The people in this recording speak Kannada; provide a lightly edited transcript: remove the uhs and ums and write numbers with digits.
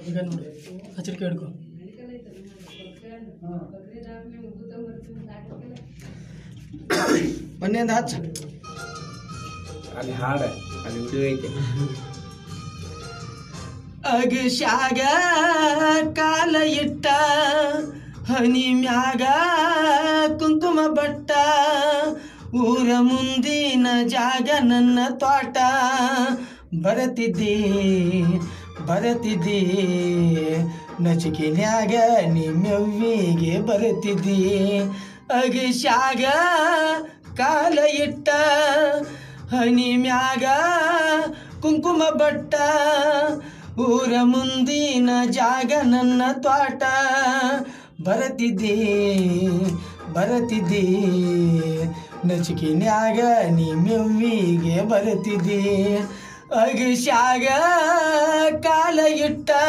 ಈಗ ನೋಡಿ ಹಚ್ಚರಿಕೆ ಹಿಡ್ಕೊ. ಮೊನ್ನೆಯಿಂದ ಹಚ್ಚ ಅಲ್ಲಿ ಹಾಡ ಅಲ್ಲಿ ವಿಡಿಯೋ ಐತೆ. ಅಗಶ್ಯಾಗ ಕಾಲ ಇಟ್ಟ ಹನಿ ಮ್ಯಾಗ ಕುಂಕುಮ ಬಟ್ಟ ಊರ ಮುಂದಿನ ಜಾಗ ನನ್ನ ತೋಟ ಬರತಿದ್ದಿ ನಚಿಕಿನ್ಯಾಗ ನಿಮ್ಮೆವ್ವಿಗೆ ಬರತಿದ್ದಿ. ಅಗಶ್ಯಾಗ ಕಾಲ ಇಟ್ಟ ಹನಿ ಮ್ಯಾಗ ಕುಂಕುಮ ಬಟ್ಟ ಊರ ಮುಂದಿನ ಜಾಗ ನನ್ನ ತೋಟ ಬರತಿದ್ದಿ ನಚಿಕಿನ್ಯಾಗ ನಿಮ್ಮೆವ್ವಿಗೆ ಬರತಿದ್ದಿ. ಅಗಶ್ಯಾಗ ಕಾಲ ಇಟ್ಟ